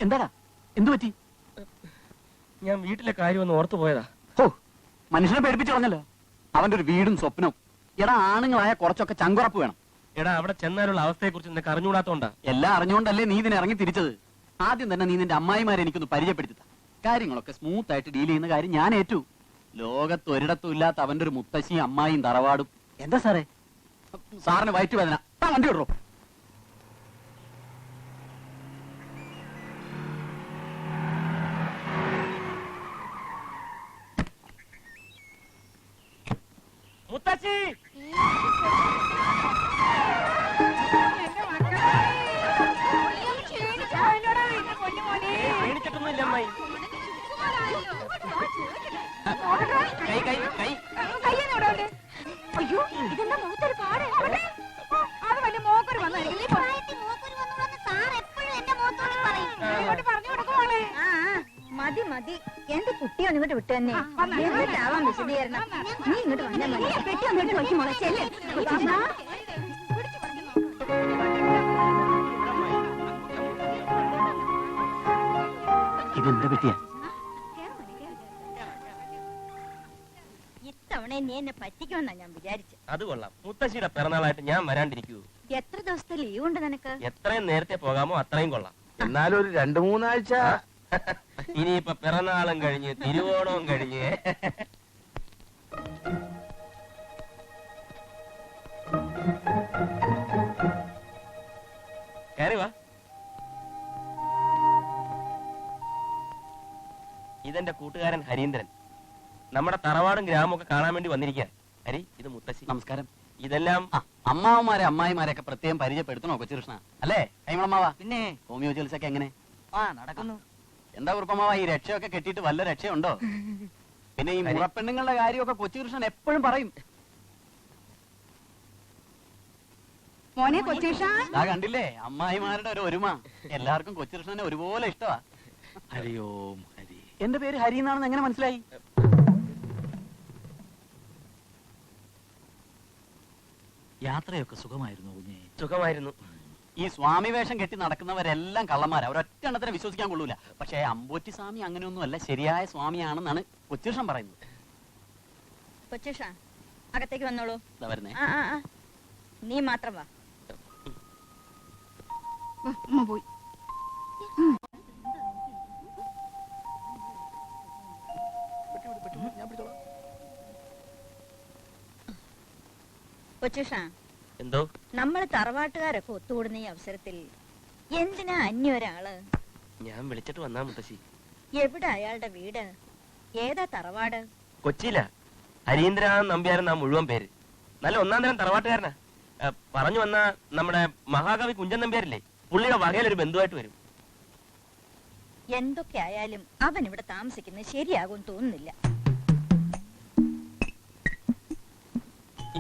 എന്താടാ, എന്തു പറ്റി? ഞാൻ വീട്ടിലെ കാര്യം ഒന്ന് ഓർത്തു പോയതാ. ഓ, മനുഷ്യനെ പേടിപ്പിച്ചു പറഞ്ഞല്ലോ. അവന്റെ ഒരു വീടും സ്വപ്നവും. എടാ, ആണുങ്ങളായ കുറച്ചൊക്കെ ചങ്കുറപ്പ് വേണം. എടാ, അവിടെ ചെന്നാലുള്ള അവസ്ഥയെ കുറിച്ച് നിനക്ക് അറിഞ്ഞുകൂടാത്തോണ്ടാ. എല്ലാം അറിഞ്ഞുകൊണ്ടല്ലേ നീ ഇതിനെ ഇറങ്ങി തിരിച്ചത്. ആദ്യം തന്നെ നീ നിന്റെ അമ്മായിമാരെ എനിക്കൊന്ന് പരിചയപ്പെടുത്തി കാര്യങ്ങളൊക്കെ സ്മൂത്ത് ആയിട്ട് ഡീൽ ചെയ്യുന്ന കാര്യം ഞാൻ ഏറ്റു. ലോകത്ത് ഒരിടത്തും ഇല്ലാത്ത അവന്റെ ഒരു മുത്തശ്ശിയും അമ്മായിയും തറവാടും. എന്താ സാറേ? സാറിന് വയറ്റ് വേദന. വണ്ടി വിടറോ. മുത്തശ്ശി, ക്ഷീണിച്ചിട്ടൊന്നുമില്ല അമ്മായി. കൈ കൈ കൈ. അയ്യോ, ഇതെന്താ മുഖത്തൊരു പാട്? അത് വലിയ മോക്കൊരു വന്നായിരിക്കും. മതി മതി, എന്റെ കുട്ടിയെ ഇങ്ങോട്ട് വിട്ടു തന്നെ. എന്നിട്ടാവാൻ വിശദീകരണം. നീ ഇങ്ങോട്ട് വന്നാൽ മതി. പെട്ടി വന്നിട്ട് നോക്കി മുളച്ചല്ലേ. ഇതെന്താ പറ്റിയ? ഇത്തവണ നീ എന്നെ പറ്റിക്കുമെന്നാ ഞാൻ വിചാരിച്ചു. അത് കൊള്ളാം. മുത്തശ്ശിയുടെ പിറന്നാളായിട്ട് ഞാൻ വരാണ്ടിരിക്കൂ. എത്ര ദിവസത്തെ ലീവ് ഉണ്ട് നിനക്ക്? എത്രയും നേരത്തെ പോകാമോ അത്രയും കൊള്ളാം. എന്നാലും ഒരു 2-3 ആഴ്ച. ഇനിയിപ്പൊ പിറന്നാളും കഴിഞ്ഞ് തിരുവോണവും കഴിഞ്ഞ് കയറി വാ. ഇതെന്റെ കൂട്ടുകാരൻ ഹരീന്ദ്രൻ. നമ്മുടെ തറവാടും ഗ്രാമവും ഒക്കെ കാണാൻ വേണ്ടി വന്നിരിക്കുക. ഹരി, ഇത് മുത്തശ്ശി. നമസ്കാരം. ഇതെല്ലാം അമ്മാവന്മാരെ അമ്മായിമാരെയൊക്കെ പ്രത്യേകം പരിചയപ്പെടുത്തണോ കൊച്ചുകൃഷ്ണ? അല്ലേ കൈമളമ്മാവാ? പിന്നെ ഹോമിയോ ചികിത്സയൊക്കെ എങ്ങനെ നടക്കുന്നു? എന്താ കുറുപ്പമ്മാവ, ഈ രക്ഷയൊക്കെ കെട്ടിയിട്ട് വല്ല രക്ഷയുണ്ടോ? പിന്നെ ഈ മുറപ്പെണ്ണുങ്ങളുടെ കാര്യമൊക്കെ കൊച്ചുകൃഷ്ണൻ എപ്പോഴും പറയും. മോനെ കൊച്ചേഷ, കണ്ടില്ലേ അമ്മായിമാരുടെ ഒരു ഒരുമ. എല്ലാവർക്കും കൊച്ചുകൃഷ്ണനെ ഒരുപോലെ ഇഷ്ടമാ. ഹരിയോം ഹരി. എന്റെ പേര് ഹരി എന്നാണെന്ന് എങ്ങനെ മനസ്സിലായി? യാത്രയൊക്കെ സുഖമായിരുന്നു കുഞ്ഞേ? സുഖമായിരുന്നു. ഈ സ്വാമി വേഷം കെട്ടി നടക്കുന്നവരെല്ലാം കള്ളന്മാരാ. ഒരൊറ്റ എണ്ണത്തിനെ വിശ്വസിക്കാൻ കൊള്ളൂല. പക്ഷേ അമ്പോറ്റി സ്വാമി അങ്ങനെയൊന്നും അല്ല, ശരിയായ സ്വാമിയാണെന്നാണ് കൊച്ചുകൃഷ്ണൻ പറയുന്നത്. കൊച്ചേഷ അകത്തേക്ക് വന്നോളൂ. വരുന്നേ. നീ മാത്രം വാ. പോയി. കൊച്ചേഷ, എന്തോ? നമ്മൾ തറവാട്ടുകാരൊക്കെ ഒത്തുകൂടുന്ന ഈ അവസരത്തിൽ എന്തിനാ അന്യൊരാള്? ഞാൻ വിളിച്ചിട്ട് വന്നാ മുത്തശ്ശി. എവിടെ അയാളുടെ വീട്? ഏതാ തറവാട്? കൊച്ചിയിലാ. ഹരീന്ദ്രനാഥൻ നമ്പ്യാരെന്നാ മുഴുവൻ പേര്. നല്ല ഒന്നാം തരം തറവാട്ടുകാരനാ. പറഞ്ഞു വന്ന നമ്മുടെ മഹാകവി കുഞ്ചൻ നമ്പ്യാരില്ലേ, പുള്ളിയുടെ വകയിലൊരു ബന്ധുവായിട്ട് വരും. എന്തൊക്കെ ആയാലും അവൻ ഇവിടെ താമസിക്കുന്നത് ശരിയാകും തോന്നുന്നില്ല.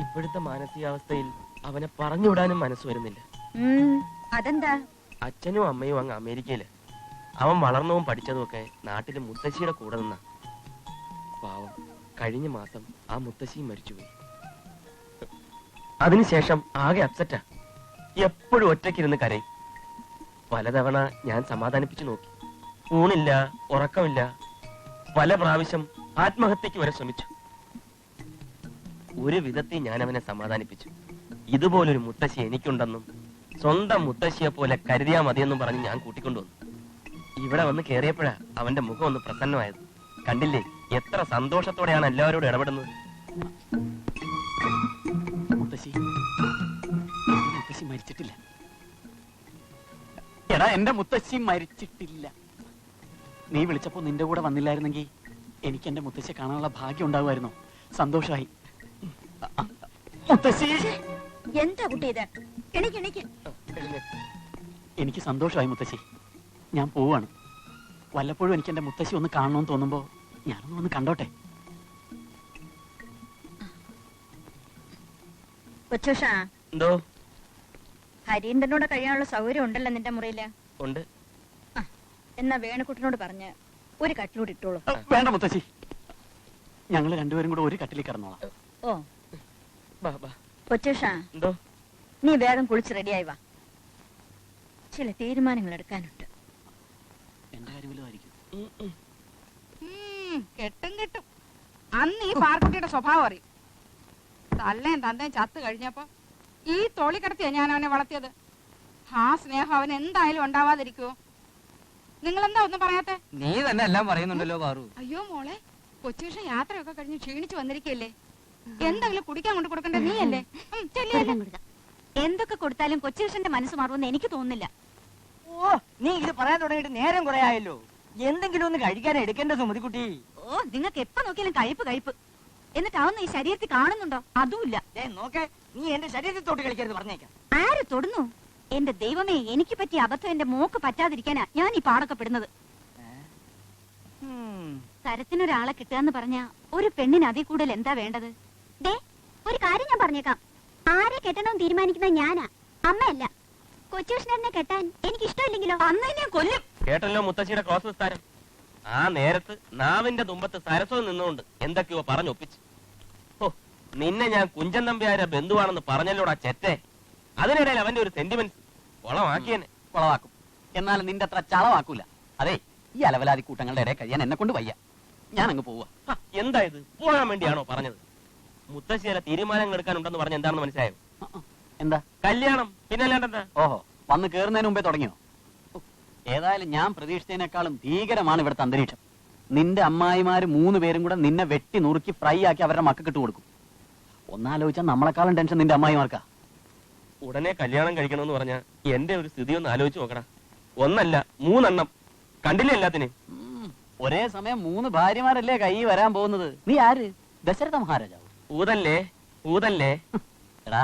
ഇപ്പോഴത്തെ മാനസികാവസ്ഥയിൽ അവനെ പറഞ്ഞുവിടാനും മനസ്സ് വരുന്നില്ല. അതെന്താ? അച്ഛനും അമ്മയും അങ്ങ് അമേരിക്കയില്. അവൻ വളർന്നതും പഠിച്ചതും ഒക്കെ നാട്ടില് മുത്തശ്ശിയുടെ കൂടെ നിന്നാ. പാവം, കഴിഞ്ഞ മാസം ആ മുത്തശ്ശിയും മരിച്ചുപോയി. അതിനുശേഷം ആകെ അപ്സെറ്റാ. എപ്പോഴും ഒറ്റയ്ക്കിരുന്ന് കരയും. പലതവണ ഞാൻ സമാധാനിപ്പിച്ചു നോക്കി. ഊണില്ല, ഉറക്കമില്ല. പല പ്രാവശ്യം ആത്മഹത്യക്ക് വരെ ശ്രമിച്ചു. ഒരു വിധത്തിൽ ഞാൻ അവനെ സമാധാനിപ്പിച്ചു. ഇതുപോലൊരു മുത്തശ്ശി എനിക്കുണ്ടെന്നും സ്വന്തം മുത്തശ്ശിയെ പോലെ കരുതിയാ മതിയെന്നും പറഞ്ഞ് ഞാൻ കൂട്ടിക്കൊണ്ടുവന്നു. ഇവിടെ വന്ന് കേറിയപ്പോഴാ അവന്റെ മുഖം ഒന്ന് പ്രസന്നമായത്. കണ്ടില്ലേ എത്ര സന്തോഷത്തോടെയാണ് എല്ലാവരോടും ഇടപെടുന്നത്. മുത്തശ്ശി മരിച്ചിട്ടില്ല. എടാ, എന്റെ മുത്തശ്ശി മരിച്ചിട്ടില്ല. നീ വിളിച്ചപ്പോ നിന്റെ കൂടെ വന്നില്ലായിരുന്നെങ്കിൽ എനിക്ക് എന്റെ മുത്തശ്ശിയെ കാണാനുള്ള ഭാഗ്യം ഉണ്ടാകുമായിരുന്നു. സന്തോഷമായി. മുത്തശ്ശി, എന്താ കുട്ടി ഇത്? എനിക്ക് സന്തോഷമായി മുത്തശ്ശി. ഞാൻ പോവാണ്. വല്ലപ്പോഴും എനിക്ക് എന്റെ മുത്തശ്ശി ഒന്ന് കാണണമെന്ന് തോന്നുമ്പോ ഞാനൊന്ന് വന്ന് കണ്ടോട്ടെ. കൊച്ചൂഷ, എന്തോ? ഹരീന്ദ്രനോട് കഴിയാനുള്ള സൗകര്യം ഉണ്ടല്ലോ നിന്റെ മുറിയില്? ഉണ്ട്. എന്നാ വേണക്കുട്ടനോട് പറഞ്ഞ് ഒരു കട്ടിലൂടെ ഇട്ടോളൂ. വേണ്ട മുത്തശ്ശി, ഞങ്ങൾ രണ്ടുപേരും കൂടെ ഒരു കട്ടിലേക്ക് കിടന്നോളാം. ഓ കൊച്ചൂഷ, എന്തോ? നീ വേഗം കുളിച്ച് റെഡിയായി വാ. ചില തീരുമാനങ്ങൾ എടുക്കാനുണ്ട്. കെട്ടും കിട്ടും. അന്ന് ഈ പാർക്കുട്ടിയുടെ സ്വഭാവം അറിയും. തള്ളേം തന്തേം ചത്ത് കഴിഞ്ഞപ്പോ ഈ തോളി കിടത്തിയാ ഞാൻ അവനെ വളർത്തിയത്. ആ സ്നേഹം അവൻ എന്തായാലും ഉണ്ടാവാതിരിക്കുവോ? നിങ്ങളെന്താ ഒന്നും പറയാത്തെ? നീ തന്നെ എല്ലാം പറയുന്നുണ്ടല്ലോ പാറു. അയ്യോ മോളെ, കൊച്ചുവിഷ യാത്രയൊക്കെ കഴിഞ്ഞ് ക്ഷീണിച്ചു വന്നിരിക്കല്ലേ, എന്തെങ്കിലും കുടിക്കാൻ കൊണ്ട് കൊടുക്കണ്ടേ നീയല്ലേ? എന്തൊക്കെ കൊടുത്താലും കൊച്ചുകൃഷ്ണന്റെ മനസ്സ് മാറുമെന്ന് എനിക്ക് തോന്നുന്നില്ല. ഓ, നീ ഇത് പറയാൻ തുടങ്ങിയിട്ട് നേരം കുറെ ആയല്ലോ. എന്തെങ്കിലും ഒന്ന് കഴിക്കാൻ എടുക്കേണ്ട സുമതിക്കുട്ടി. ഓ, നിങ്ങൾക്ക് എപ്പോ നോക്കിയാലും കഴിപ്പ്. എന്നിട്ട് അതൊന്നും ഈ ശരീരത്തിൽ കാണുന്നുണ്ടോ? അതുമില്ല. നോക്കേ, നീ എന്റെ ശരീരത്തിൽ തൊട്ട് കളിക്കരുത് പറഞ്ഞേക്കാം. ആര് തൊടുന്നു? എന്റെ ദൈവമേ, എനിക്ക് പറ്റിയ അബദ്ധം എന്റെ മോക്ക് പറ്റാതിരിക്കാനാ ഞാൻ ഈ പാടൊക്കെ പെടുന്നത്. തരത്തിനൊരാളെ കിട്ടുകയെന്ന് പറഞ്ഞ ഒരു പെണ്ണിന് അതിൽ കൂടുതൽ എന്താ വേണ്ടത്? ഒരു കാര്യം ഞാൻ പറഞ്ഞേക്കാം, ആരെ കെട്ടണമെന്ന് തീരുമാനിക്കുന്നത് ഞാനാ, അമ്മയല്ല. കൊച്ചുകൃഷ്ണനെ കെട്ടാൻ എനിക്ക് ഇഷ്ടമില്ലെങ്കിലോ അന്ന് ഞാൻ കൊല്ലും. കേട്ടല്ലോ മുത്തശ്ശിയുടെ ക്രോസ് വിസ്താരം. ആ നേരത്ത് നാവിന്റെ തുമ്പത്ത് സരസ്വതി നിന്നുകൊണ്ട് എന്തൊക്കെയോ പറഞ്ഞൊപ്പിച്ചു. ഓ, നിന്നെ ഞാൻ കുഞ്ചൻ നമ്പ്യാരെ ബന്ധുവാണെന്ന് പറഞ്ഞല്ലോടാ ചെറ്റേ. അതിനിടയിൽ അവന്റെ ഒരു സെന്റിമെന്റ്സ് കൊളമാക്കിയെന്നെ. കുളവാക്കും, എന്നാലും നിന്റെ അത്ര ചളവാക്കൂല. അതെ, ഈ അലവലാതി കൂട്ടങ്ങളുടെ ഇടയിൽ കഴിയാൻ എന്നെ കൊണ്ട് വയ്യ. ഞാൻ അങ്ങ് പോവാ. എന്താ ഇത്, പോകാൻ വേണ്ടിയാണോ പറഞ്ഞത്? മുത്തശ്ശിയുടെ തീരുമാനങ്ങൾ എടുക്കാനുണ്ടെന്ന് പറഞ്ഞ എന്താണെന്ന് മനസ്സിലായോ? എന്താ കല്യാണം, പിന്നെ അല്ലാണ്ടെന്താ? ഓഹോ, വന്ന് കേറുന്നതിന് മുമ്പേ തുടങ്ങിയോ? ഏതായാലും ഞാൻ പ്രതീക്ഷിച്ചതിനേക്കാളും ഭീകരമാണ് ഇവിടുത്തെ അന്തരീക്ഷം. നിന്റെ അമ്മായിമാര് 3 പേരും കൂടെ നിന്നെ വെട്ടി നുറുക്കി ഫ്രൈ ആക്കി അവരുടെ മക്കൾക്ക് ഇട്ട് കൊടുക്കും. ഒന്നാലോചിച്ചാൽ നമ്മളെക്കാളും ടെൻഷൻ നിന്റെ അമ്മായിമാർക്കാ. ഉടനെ കല്യാണം കഴിക്കണമെന്ന് പറഞ്ഞ എന്റെ ഒരു സ്ഥിതി ഒന്ന് ആലോചിച്ച് നോക്കടാ. 1 അല്ല 3 എണ്ണം കണ്ടില്ലേ എല്ലാത്തിനും? ഒരേ സമയം 3 ഭാര്യമാരല്ലേ കൈ വരാൻ പോകുന്നത്. നീ ആര്? ദശരഥ മഹാരാജാവ്? ഊതല്ലേ എടാ,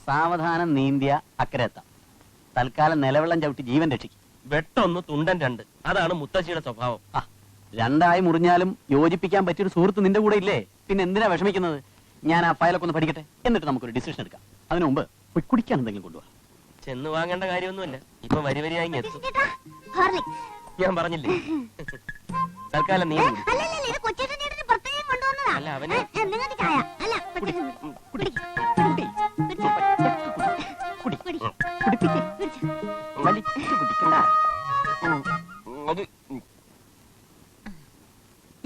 സാവധാനം നീന്തിയ അക്കരെത്താം. തൽക്കാലം നിലവെള്ളം ചവിട്ടി ജീവൻ രക്ഷിക്കും. വെട്ടൊന്ന് തുണ്ടൻ 2, അതാണ് മുത്തശ്ശിയുടെ സ്വഭാവം. രണ്ടായി മുറിഞ്ഞാലും യോജിപ്പിക്കാൻ പറ്റിയൊരു സുഹൃത്ത് നിന്റെ കൂടെ ഇല്ലേ? പിന്നെ എന്തിനാ വിഷമിക്കുന്നത്? ഞാൻ ആ ഫയലൊക്കെ ഒന്ന് പഠിക്കട്ടെ, എന്നിട്ട് നമുക്കൊരു ഡിസിഷൻ എടുക്കാം. അതിനു മുമ്പ് പോയി കുടിക്കാൻ എന്തെങ്കിലും കൊണ്ടുപോകാം. ചെന്ന് വാങ്ങേണ്ട കാര്യമൊന്നുമില്ല, ഇപ്പൊ വരിവരിയായി എത്തും. ഞാൻ പറഞ്ഞില്ലേ, തൽക്കാലം നീ കുടി. അല്ല അവന്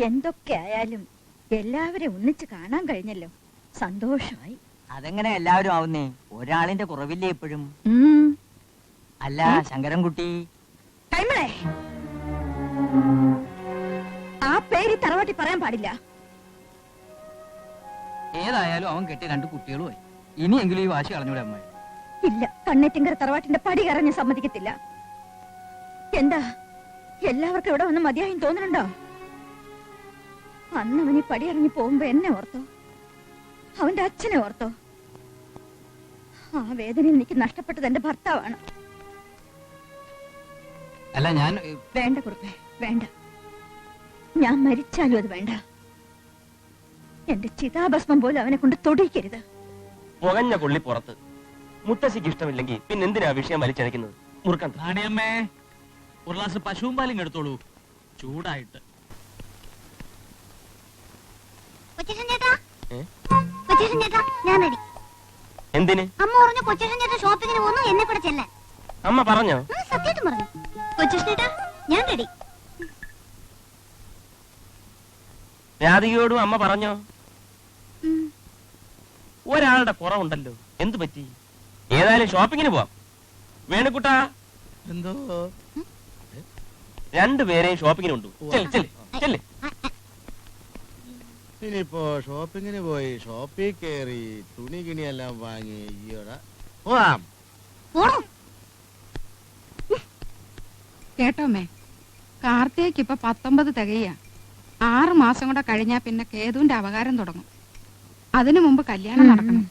എന്തൊക്കെ ആയാലും എല്ലാവരെയും ഒന്നിച്ച് കാണാൻ കഴിഞ്ഞല്ലോ, സന്തോഷമായി. അതെങ്ങനെ എല്ലാവരും ആവുന്നേ? ഒരാളിന്റെ കുറവില്ലേ എപ്പോഴും? അല്ല ശങ്കരൻകുട്ടി, കൈമളെ, ആ പേര് തറവാട്ടി പറയാൻ പാടില്ല. ഏതായാലും അവൻ കെട്ടിയ 2 കുട്ടികളുമായി. ഇനിയെങ്കിലും ഈ വാശി കളഞ്ഞൂടെ അമ്മ? ഇല്ല, കണ്ണേറ്റിങ്കര തറവാട്ടിന്റെ പടി കയറാൻ സമ്മതിക്കത്തില്ല. എന്താ, എല്ലാവർക്കും ഇവിടെ വന്ന് മതിയായും തോന്നുന്നുണ്ടോ? അന്ന് അവൻ ഈ പടി ഇറങ്ങി പോകുമ്പോ എന്നെ ഓർത്തോ? അവന്റെ അച്ഛനെ ഓർത്തോ? ആ വേദനയിൽ എനിക്ക് നഷ്ടപ്പെട്ടത് എന്റെ ഭർത്താവാണ്. അല്ല ഞാൻ വേണ്ട കുറുപ്പേ, വേണ്ട. ഞാൻ മരിച്ചാലും അത് വേണ്ട. എന്റെ ചിതാഭസ്മം പോലും അവനെ കൊണ്ട് തൊടിയിക്കരുത്. പുകഞ്ഞ കൊള്ളി പുറത്ത്. മുത്തശ്ശിക്ക് ഇഷ്ടമില്ലെങ്കിൽ പിന്നെ എന്തിനാ വിഷയം വലിച്ചഴക്കുന്നത്? മുറുക്കാൻ നാണിയമ്മേ, ഒരു ഗ്ലാസ് പശുവും പാലും എടുത്തോളൂ, ചൂടായിട്ട്. എന്തിന്? അമ്മ പറഞ്ഞു കൊച്ചേട്ടൻ ചേട്ടൻ ഷോപ്പിങ്ങിന് പോകുന്നു, എന്നെ കൂടെ ചെല്ലാൻ. അമ്മ പറഞ്ഞോ? സത്യമായിട്ടും പറഞ്ഞു. കൊച്ചേട്ടാ, ഞാൻ റെഡി. രാധികയോടും അമ്മ പറഞ്ഞോ? ഒരാളുടെ കുറവുണ്ടല്ലോ, എന്തു പറ്റി? ഏതായാലും ഷോപ്പിങ്ങിന് പോവാം. വേണുക്കുട്ടാ, എന്തോ 2 പേരെയും ഷോപ്പിങ്ങിന് കൊണ്ടുപോകും. ഇനിയിപ്പോ ഷോപ്പിങ്ങിന് പോയി ഷോപ്പിൽ കയറി തുണി കിണിയെല്ലാം വാങ്ങി പോവാം. കേട്ടോമേ, കാർത്തികയ്ക്ക് ഇപ്പൊ 19 തികയാ. 6 മാസം കൂടെ കഴിഞ്ഞാ പിന്നെ കേതുവിന്റെ അവകാരം തുടങ്ങും. അതിനു മുമ്പ് കല്യാണം നടക്കണം.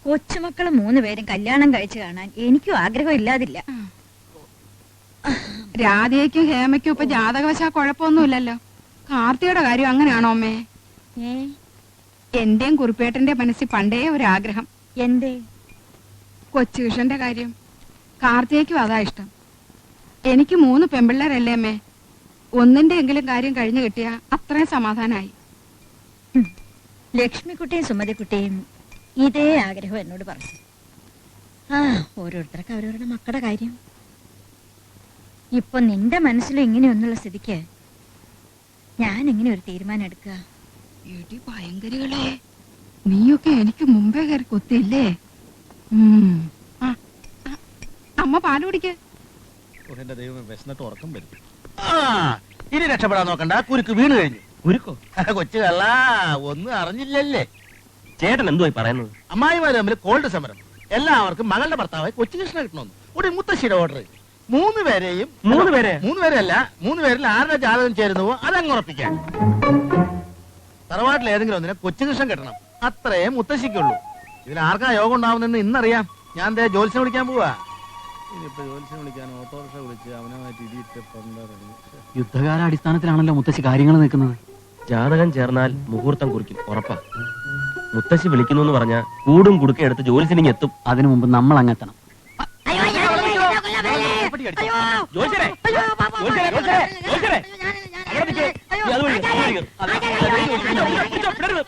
കൊച്ചുമക്കള് 3 പേരും കല്യാണം കഴിച്ചു കാണാൻ എനിക്കും ആഗ്രഹം ഇല്ലാതില്ല. രാധയ്ക്കും ഹേമയ്ക്കും ഇപ്പൊ ജാതകവശാ കുഴപ്പമൊന്നുമില്ലല്ലോ. കാർത്തികയുടെ കാര്യം അങ്ങനെയാണോ അമ്മേ? എന്റെയും കുറുപ്പേട്ടന്റെ മനസ്സിൽ പണ്ടേ ഒരാഗ്രഹം. എന്തേ? കൊച്ചുകൃഷ്ണന്റെ കാര്യം. കാർത്തികയ്ക്കും അതാ ഇഷ്ടം. എനിക്ക് 3 പെമ്പിള്ളേരല്ലേ അമ്മേ. ഒന്നിന്റെ എങ്കിലും കാര്യം കഴിഞ്ഞു കിട്ടിയ അത്രയും സമാധാനായി. ലക്ഷ്മിക്കുട്ടിയും സുമതിക്കുട്ടിയും ഇതേ ആഗ്രഹം എന്നോട് പറഞ്ഞു. ഓരോരുത്തർക്ക് അവരവരുടെ മക്കളുടെ കാര്യം. ഇപ്പൊ നിന്റെ മനസ്സിലും ഇങ്ങനെയൊന്നുള്ള സ്ഥിതിക്ക് ഞാൻ എങ്ങനെ ഒരു തീരുമാനം എടുക്കുക? എടി ഭയങ്കരികളെ, നീയൊക്കെ എനിക്ക് മുമ്പേ കയറി കൊത്തിയില്ലേ? ആ, ആ, അമ്മ പാല് കുടിക്ക്. എന്റെ ദൈവം വിശന്നിട്ട് ഉറക്കം വരും. ഇനി രക്ഷപ്പെടാൻ നോക്കണ്ട, കുരുക്ക് വീണ് കഴിഞ്ഞു. കുരുക്കോ? കൊച്ചു കള്ള ഒന്നും അറിഞ്ഞില്ലല്ലേ? ചേട്ടൻ എന്തുവായി പറയുന്നത്? അമ്മായിമാര് തമ്മിൽ കോൾഡ് സമരം. എല്ലാവർക്കും മകളുടെ ഭർത്താവായി കൊച്ചുകൃഷ്ണ കിട്ടണമെന്ന് ഒരു മുത്തശ്ശിയുടെ ഓർഡർ. 3 പേരെയും 3 പേരെ? 3 പേരല്ല, 3 പേരിൽ ആരുടെ ജാതകം ചേരുന്നുവോ അതങ്ങ് ഉറപ്പിക്കാൻ. തറവാട്ടിൽ ഏതെങ്കിലും ഒന്നിനെ കൊച്ചുകൃഷ്ണൻ കിട്ടണം, അത്രേ മുത്തശ്ശിക്കുള്ളൂ. ഇതിൽ ആർക്കാ യോഗം ഉണ്ടാവുന്നെന്ന് ഇന്നറിയാം. ഞാൻ ദേ ജോത്സ്യനെ വിളിക്കാൻ പോവാ. ഇനിയിപ്പോ ജോത്സ്യനെ വിളിക്കാൻ ഓട്ടോറിക്ഷ വിളിച്ച് അവനുമായിട്ട് ഇടിയിട്ട് പണ്ടറിഞ്ഞു. യുദ്ധകാലാടിസ്ഥാനത്തിലാണല്ലോ മുത്തശ്ശി കാര്യങ്ങൾ നിൽക്കുന്നത്. ജാതകം ചേർന്നാൽ മുഹൂർത്തം കുറിക്കും, ഉറപ്പാ. മുത്തശ്ശി വിളിക്കുന്നു എന്ന് പറഞ്ഞാ കൂടും കുടുക്ക എടുത്ത് ജോലിസിനിങ് എത്തും. അതിനു മുമ്പ് നമ്മൾ അങ്ങെത്തണം. ജോലിസരെ, ജോലിസരെ, ജോലിസരെ, ജോലിസരെ. അവിടെ നിൽക്ക്. നീ അതുവഴി ഇങ്ങ്, അതുവഴി ഇങ്ങ്. വിടരുത്.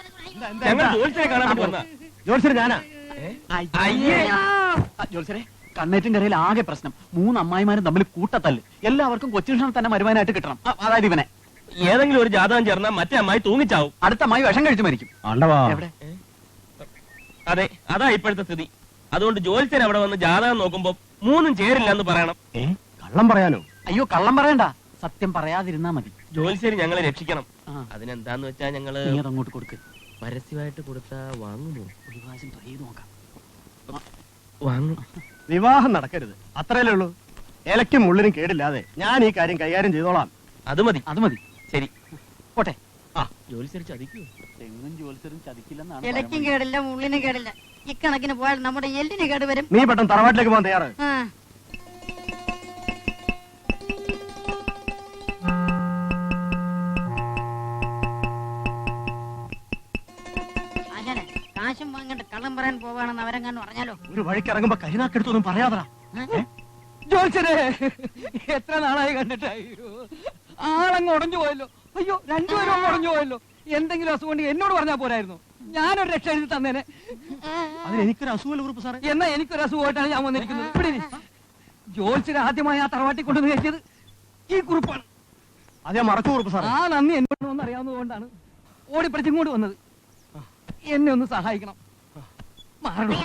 ഞങ്ങൾ ജോലിസരെ കാണാൻ വേണ്ടി വന്നതാ. ജോത്സ്യൻ ഞാനാ. അയ്യേ. ജോത്സരെ, കണ്ണേറ്റും കരയിൽ ആകെ പ്രശ്നം. 3 അമ്മായിമാരും തമ്മിൽ കൂട്ടത്തല്ല്. എല്ലാവർക്കും കൊച്ചുകൃഷ്ണൻ തന്നെ മരുമാനായിട്ട് കിട്ടണം. അതായത് ഇവനെ. ഏതെങ്കിലും ഒരു ജാതകം ചേർന്നാൽ മറ്റേ അമ്മായി തൂങ്ങിച്ചാവും. അടുത്ത അമ്മായി വിഷം കഴിച്ചു മരിക്കും. എവിടെ? അതെ, അതാ ഇപ്പോഴത്തെ സ്ഥിതി. അതുകൊണ്ട് ജോലിസൻ അവിടെ വന്ന് ജാതകം നോക്കുമ്പോ 3 ചേരില്ല എന്ന് പറയണം. കള്ളം പറയാനോ? അയ്യോ, കള്ളം പറയണ്ട, സത്യം പറയാതിരുന്നാ മതി. ജോലിസേരി ഞങ്ങളെ രക്ഷിക്കണം. ആ, അതിനെന്താന്ന് വെച്ചാ ഞങ്ങള് നീ അതങ്ങോട്ട് കൊടുക്ക്. പരസ്യമായിട്ട് കൊടുത്താ വാങ്ങുമോ? ഒരു പ്രാവശ്യം ട്രൈ ചെയ്ത് നോക്കാം. വാങ്ങും. വിവാഹം നടക്കരുത്, അത്രയല്ലേ ഉള്ളൂ. ഇലയ്ക്കും മുള്ളിനും കേടില്ലാതെ ഞാൻ ഈ കാര്യം കൈകാര്യം ചെയ്തോളാം. അത് മതി. അത് മതി. ശരി, പോട്ടെ. ജോലിസേരി ചതിക്കൂ. തെങ്ങും ജോത്സരും ചതിക്കില്ലെന്നാണ് ഇലയ്ക്കും പഴമൊഴി. കേടില്ല മുള്ളിനും കേടില്ല. ഇക്കണക്കിന് പോയാൽ നമ്മുടെ എല്ലിന് കേട് വരും. നീ പെട്ടെന്ന് തറവാട്ടിലേക്ക് പോകാൻ തയ്യാറ്. ആ. ആശാനെ, കാശും വാങ്ങിട്ട് കള്ളം പറയാൻ പോവാണെന്ന് അവരെങ്ങാനും പറഞ്ഞാലോ? ഒരു വഴിക്ക് ഇറങ്ങുമ്പോ കരിനാക്കെടുത്തൊന്നും പറയാതാ. ജോത്സരെ, എത്ര നാളായി കണ്ടിട്ടായി. ആളങ്ങ് ഉടഞ്ഞു പോയല്ലോ. അയ്യോ, 2 പേരും അങ്ങ് ഉടഞ്ഞു പോയല്ലോ. എന്തെങ്കിലും അസുഖം ഉണ്ടെങ്കിൽ എന്നോട് പറഞ്ഞാൽ പോരായിരുന്നു, ഞാനൊരു രക്ഷ എഴുതി തന്നേനെ. അതിന് എനിക്കൊരു അസുഖമല്ല കുറിപ്പ് സാറേ. എന്നാ എനിക്കൊരു അസുഖമായിട്ടാണ് ഞാൻ വന്നിരിക്കുന്നത്. ഇവിടെ ജോത്സരെ ആദ്യമായി ആ തറവാട്ടി കൊണ്ടുവന്ന് കയറ്റിയത് ഈ കുറിപ്പാണ്. അത് ഞാൻ മറച്ചു കുറിപ്പ് സാറേ. ആ നന്ദി എന്നോട് ഒന്ന് അറിയാവുന്നതുകൊണ്ടാണ് ഓടിപ്പടിച്ചിങ്ങോട്ട് വന്നത്. എന്നെ ഒന്ന് സഹായിക്കണം. മാറണം.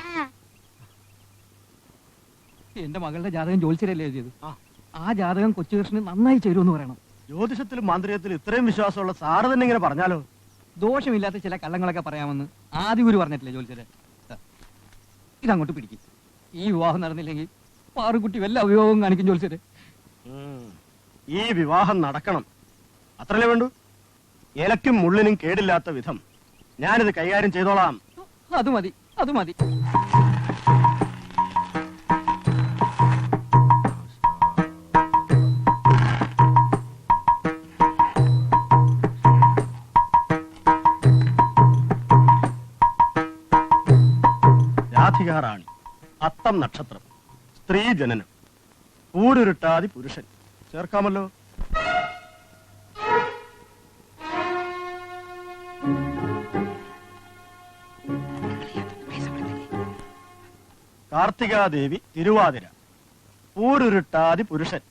എന്റെ മകളുടെ ജാതകം ജോത്സരല്ലേ എഴുതിയത്. ആ ജാതകം കൊച്ചുകൃഷ്ണന് നന്നായി ചേരുമെന്ന് പറയണം. ജ്യോതിഷത്തിലും മാന്ത്രികത്തിലും ഇത്രയും വിശ്വാസമുള്ള സാറ് തന്നെ ഇങ്ങനെ പറഞ്ഞാലോ? ദോഷമില്ലാത്ത ചില കള്ളങ്ങളൊക്കെ പറയാമെന്ന് ആദ്യ ഗുരു പറഞ്ഞിട്ടില്ലേ ജോത്സരെ? ഇതങ്ങോട്ട് പിടിക്കും. ഈ വിവാഹം നടന്നില്ലെങ്കിൽ പാറുകുട്ടി വല്ല ഉപയോഗം കാണിക്കും ജോത്സരെ. ഈ വിവാഹം നടക്കണം, അത്രല്ലേ വേണ്ടു. ഇലയ്ക്കും മുള്ളിനും കേടില്ലാത്ത വിധം ഞാനിത് കൈകാര്യം ചെയ്തോളാം. അത് മതി, അത് മതി. രാധികാറാണി, അത്തം നക്ഷത്രം, സ്ത്രീ ജനനം, ഊടുരുട്ടാതി പുരുഷൻ. ചേർക്കാമല്ലോ. കാർത്തികാദേവി തിരുവാതിര, ഊരുരുട്ടാതി പുരുഷൻ.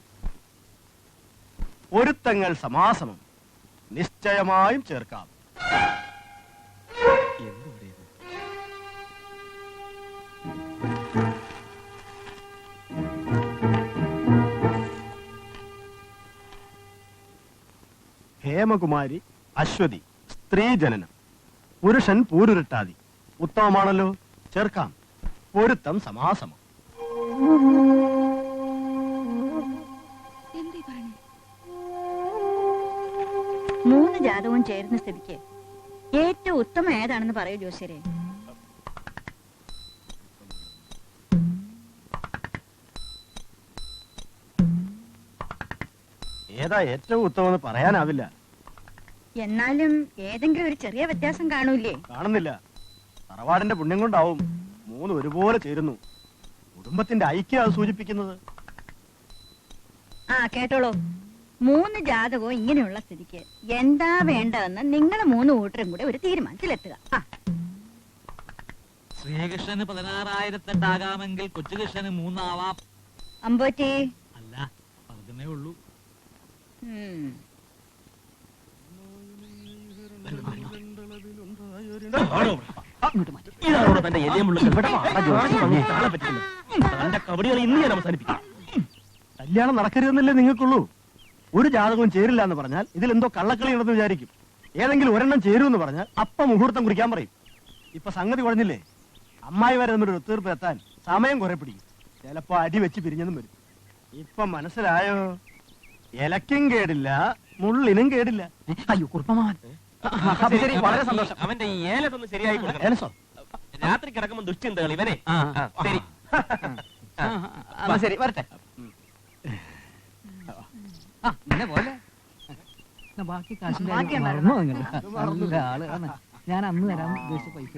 പൊരുത്തങ്ങൾ സമാസമം, നിശ്ചയമായും ചേർക്കാം. ഹേമകുമാരി, അശ്വതി, സ്ത്രീ ജനനം, പുരുഷൻ പൂരുരുട്ടാതി. ഉത്തമമാണല്ലോ, ചേർക്കാം. പൊരുത്തം സമാസമം. എന്തീ പറയണേ? 3 ജാതകവും ചേരുന്ന സ്ഥിതിക്ക് ഏറ്റവും ഉത്തമം ഏതാണെന്ന് പറയൂ ജോസ്യരെ. ഏതാ ഏറ്റവും ഉത്തമമെന്ന് പറയാനാവില്ല. എന്നാലും ഏതെങ്കിലും ഒരു ചെറിയ വ്യത്യാസം കാണൂലേ? കാണുന്നില്ല. തറവാടിന്റെ പുണ്യം കൊണ്ടാവും 3 ഒരുപോലെ ചേരുന്നു. കുടുംബത്തിന്റെ ഐക്യം അത് സൂചിപ്പിക്കുന്നത്. ആ കേട്ടോളൂ, 3 ജാതകവും ഇങ്ങനെയുള്ള സ്ഥിതിക്ക് എന്താ വേണ്ടതെന്ന് നിങ്ങൾ 3 കൂട്ടരും കൂടെ ഒരു തീരുമാനത്തിലെത്തുക. ശ്രീകൃഷ്ണന് 16,008 ആകാമെങ്കിൽ കൊച്ചുകൃഷ്ണന് 3 ആവാം. അമ്പോറ്റി, അല്ല, എന്നേ ഉള്ളൂ. ഇതാണോ തന്റെ എലിയമുള്ള താളെ പറ്റുന്നത്? തന്റെ കബഡികൾ ഇന്ന് ഞാൻ അവസാനിപ്പിക്കും. കല്യാണം നടക്കരുതെന്നല്ലേ നിങ്ങൾക്കുള്ളൂ. ഒരു ജാതകവും ചേരില്ല എന്ന് പറഞ്ഞാൽ ഇതിൽ എന്തോ കള്ളക്കളി ഉണ്ടെന്ന് വിചാരിക്കും. ഏതെങ്കിലും ഒരെണ്ണം ചേരുമെന്ന് പറഞ്ഞാൽ അപ്പ മുഹൂർത്തം കുറിക്കാൻ പറയും. ഇപ്പൊ സംഗതി കുഴഞ്ഞില്ലേ? അമ്മായി വരെ തമ്മിൽ ഒരു ഒത്തീർപ്പ് എത്താൻ സമയം കുറെ പിടിക്കും. ചിലപ്പോ അടി വെച്ച് പിരിഞ്ഞതും വരും. ഇപ്പൊ മനസ്സിലായോ? ഇലക്കും കേടില്ല, മുള്ളിനും കേടില്ല. അയ്യോ കുറുപ്പമാവൻ. ശരി, വളരെ സന്തോഷം. അവന്റെ ഈ ഏലത്തൊന്ന് ശരിയായി കൊടുക്കണം. ഏലസോ? രാത്രി കിടക്കുമ്പോൾ ദുശ്ചിന്തകൾ ഇവനെ. ആ. ശരി. എന്നാ ശരി, വരട്ടെ. ഇങ്ങനെ പോലെ ബാക്കി കാശിന്റെ ബാക്കി കാര്യം ഉണ്ടായിരുന്നു. മറന്നോ നിങ്ങള്? നല്ല ആള് ആണ്. ഞാൻ അന്ന് തരാൻ ഉദ്ദേശിച്ച പൈസ